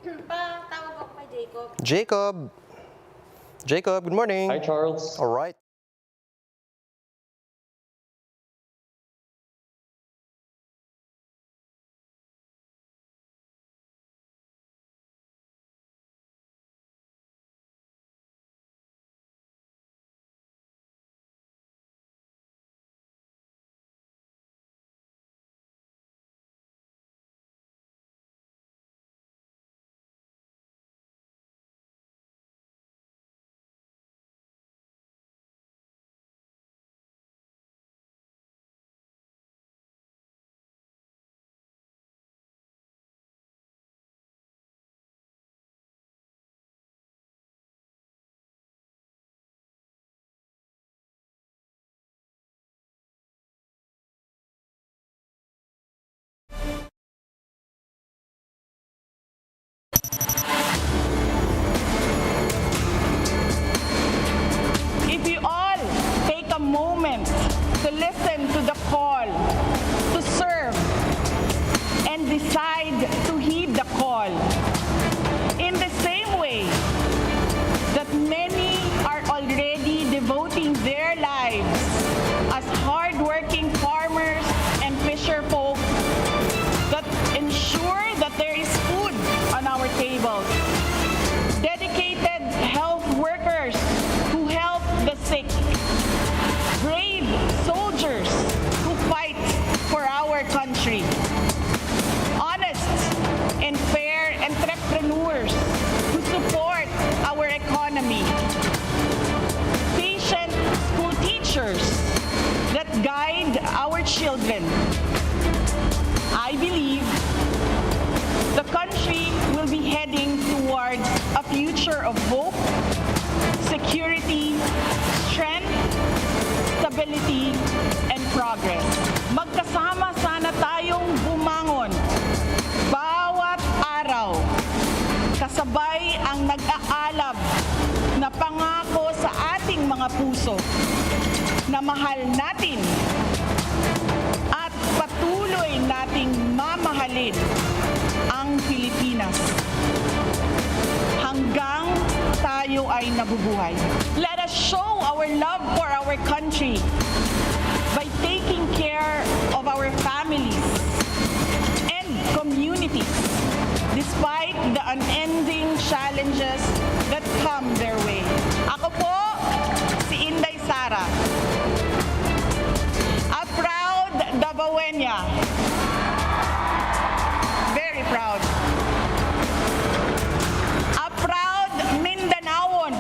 Patawag ako kay Jacob. Jacob. Jacob, good morning. Hi, Charles. All right. If you all take a moment to listen to the call to serve and decide to heed the call, in the same way that many are already devoting their lives as hardworking farmers and fisher folk that ensure that there is food on our tables, dedicated health workers who help the sick, brave soldiers who fight for our country, honest and fair entrepreneurs who support our economy, patient school teachers that guide our children. I believe the country will be heading towards a future of hope, security, strength, stability, and progress. Magkasama sana tayong bumangon bawat araw, kasabay ang nag-aalab na pangako sa ating mga puso na mahal natin at patuloy nating mamahalin ang Pilipinas hanggang tayo ay nabubuhay. Let us show our love for our country by taking care of our families and communities despite the unending challenges that come their way. Ako po, si Inday Sara, a proud Davaoeña. Very proud. A proud Mindanaon.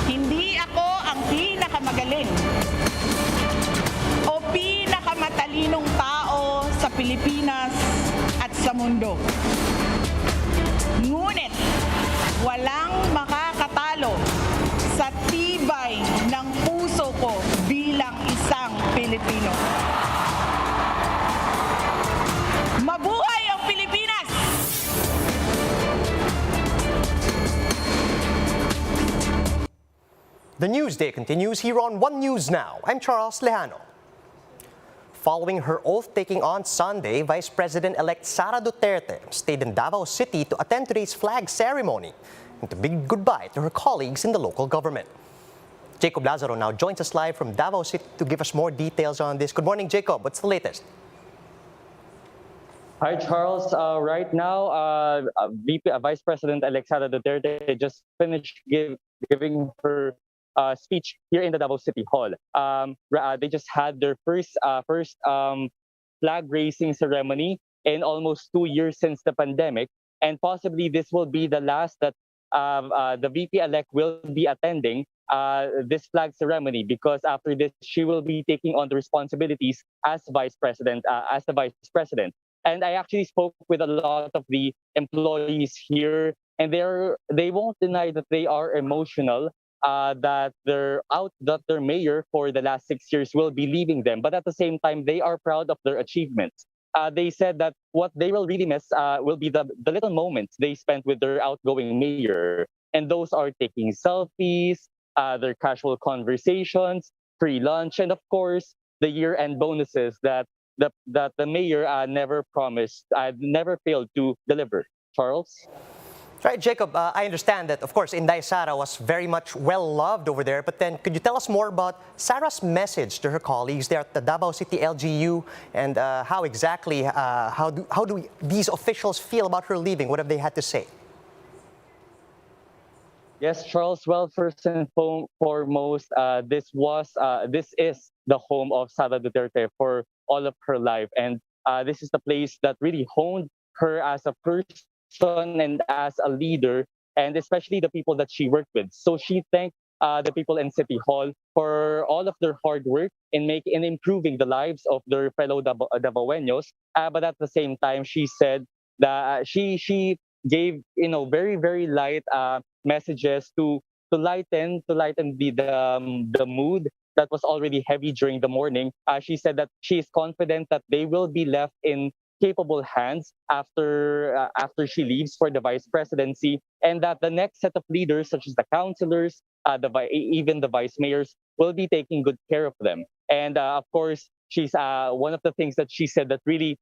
Hindi ako ang pinakamagaling o pinakamatalinong tao sa Pilipinas at sa mundo. Ngunit walang makakatalo sa tibay ng puso ko bilang isang Pilipino. Mabuhay ang Pilipinas! The news day continues here on One News Now. I'm Charles Lejano. Following her oath-taking on Sunday, Vice President-elect Sara Duterte stayed in Davao City to attend today's flag ceremony and to bid goodbye to her colleagues in the local government. Jacob Lazaro now joins us live from Davao City to give us more details on this. Good morning, Jacob. What's the latest? Hi, Charles. Right now, Vice President-elect Sara Duterte just finished giving her speech here in the Davao City Hall. They just had their first flag raising ceremony in almost 2 years since the pandemic, and possibly this will be the last that the VP-elect will be attending this flag ceremony, because after this she will be taking on the responsibilities as vice president, as the vice president. And I actually spoke with a lot of the employees here, and they won't deny that they are emotional, that their mayor for the last 6 years will be leaving them. But at the same time, they are proud of their achievements. They said that what they will really miss will be the little moments they spent with their outgoing mayor. And those are taking selfies, their casual conversations, free lunch, and of course, the year-end bonuses that that the mayor never promised, never failed to deliver. Charles? Right, Jacob, I understand that, of course, Inday Sara was very much well-loved over there, but then could you tell us more about Sara's message to her colleagues there at the Davao City LGU and how exactly, how do these officials feel about her leaving? What have they had to say? Yes, Charles. Well, first and foremost, this is the home of Sara Duterte for all of her life, and this is the place that really honed her as a person and as a leader, and especially the people that she worked with. So she thanked the people in City Hall for all of their hard work in improving the lives of their fellow Davaoenos. But at the same time, she said that she gave very very light messages to lighten the mood that was already heavy during the morning. She said that she is confident that they will be left in capable hands after she leaves for the vice presidency, and that the next set of leaders, such as the councilors, even the vice mayors, will be taking good care of them. And of course, she's one of the things that she said that really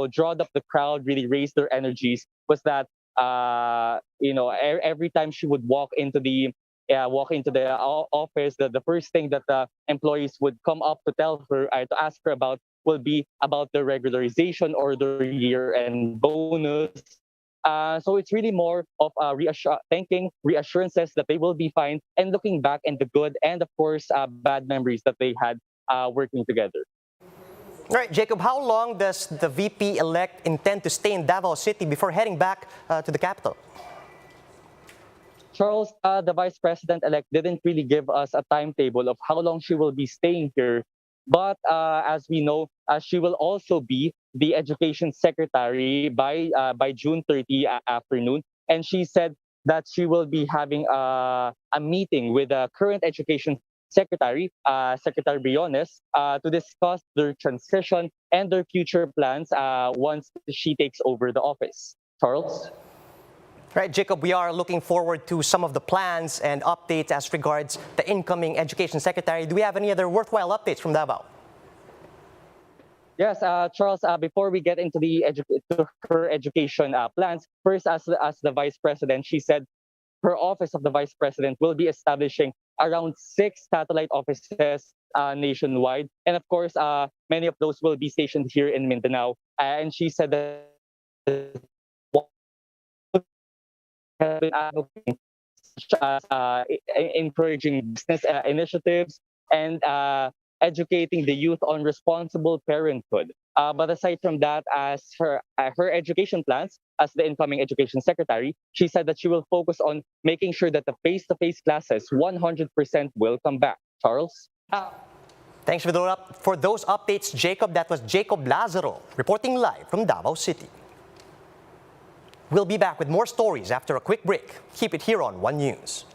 drawed up the crowd, really raised their energies, was that every time she would walk into the office, the first thing that the employees would come up to tell her, to ask her about, will be about their regularization or their year-end bonus. So it's really more of thanking, reassurances that they will be fine, and looking back in the good and of course bad memories that they had working together. All right, Jacob, how long does the VP-elect intend to stay in Davao City before heading back to the capital? Charles, the vice president-elect didn't really give us a timetable of how long she will be staying here. But as we know, she will also be the education secretary by June 30 afternoon. And she said that she will be having a meeting with the current education secretary, Secretary Briones, to discuss their transition and their future plans once she takes over the office. Charles? Right, Jacob, we are looking forward to some of the plans and updates as regards the incoming Education Secretary. Do we have any other worthwhile updates from Davao? Yes, Charles, before we get into to her education plans, first, as the vice president, she said her office of the vice president will be establishing around 6 satellite offices nationwide. And of course, many of those will be stationed here in Mindanao. And she said that have been advocating, such as encouraging business initiatives and educating the youth on responsible parenthood. But aside from that, as her education plans as the incoming education secretary, she said that she will focus on making sure that the face-to-face classes 100% will come back. Charles? Thanks for those updates, Jacob. That was Jacob Lazaro reporting live from Davao City. We'll be back with more stories after a quick break. Keep it here on One News.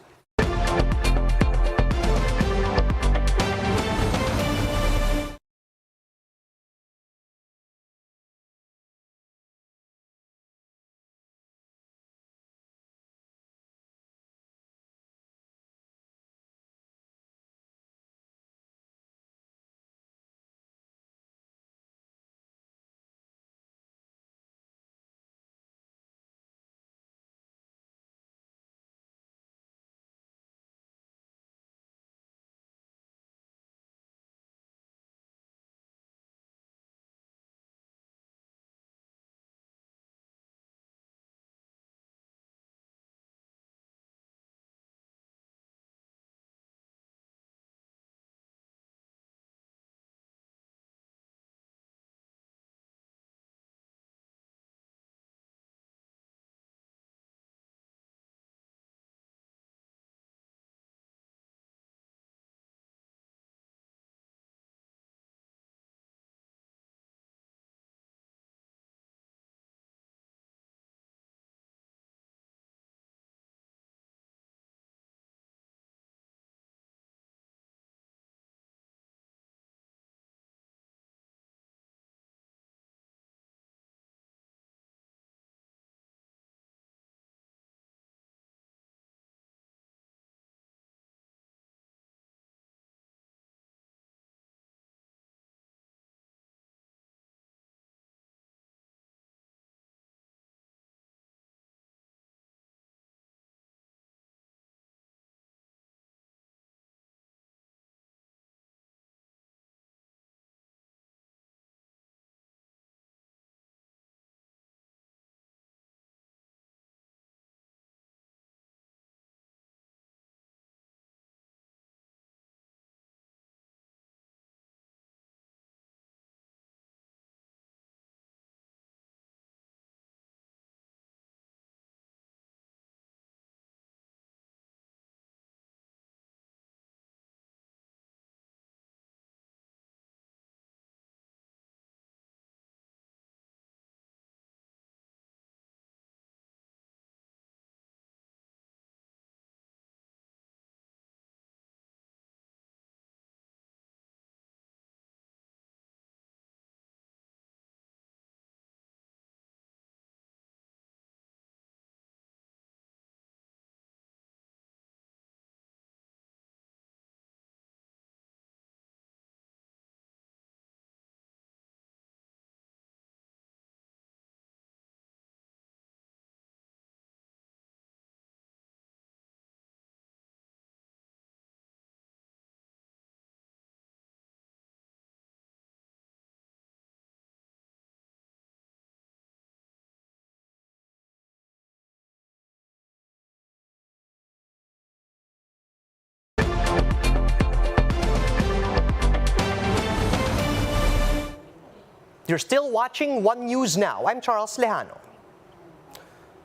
You're still watching One News Now. I'm Charles Lejano.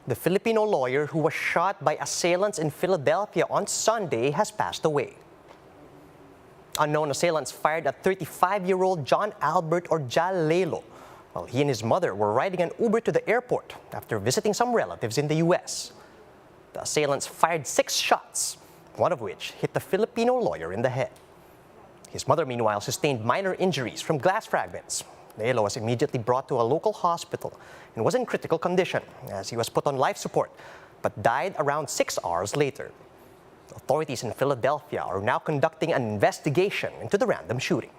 The Filipino lawyer who was shot by assailants in Philadelphia on Sunday has passed away. Unknown assailants fired at 35-year-old John Albert or Jal Lelo while he and his mother were riding an Uber to the airport after visiting some relatives in the U.S. The assailants fired 6 shots, one of which hit the Filipino lawyer in the head. His mother, meanwhile, sustained minor injuries from glass fragments. Lelo was immediately brought to a local hospital and was in critical condition as he was put on life support, but died around 6 hours later. Authorities in Philadelphia are now conducting an investigation into the random shooting.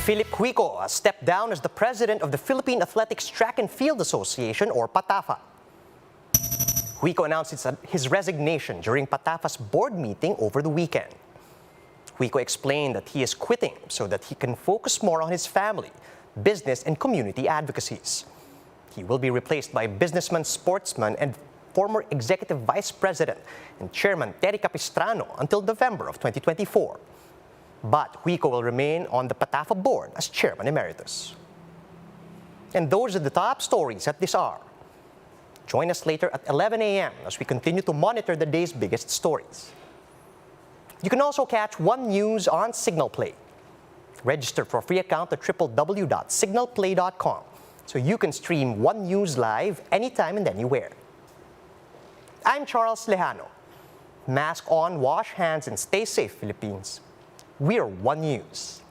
Philip Juico has stepped down as the president of the Philippine Athletics Track and Field Association, or PATAFA. Juico announced his resignation during PATAFA's board meeting over the weekend. Juico explained that he is quitting so that he can focus more on his family, business, and community advocacies. He will be replaced by businessman, sportsman, and former executive vice president and chairman Terry Capistrano until November of 2024. But Juico will remain on the PATAFA board as chairman emeritus. And those are the top stories at this hour. Join us later at 11 a.m. as we continue to monitor the day's biggest stories. You can also catch One News on Signal Play. Register for a free account at www.signalplay.com so you can stream One News live anytime and anywhere. I'm Charles Lejano. Mask on, wash hands, and stay safe, Philippines. We're One News.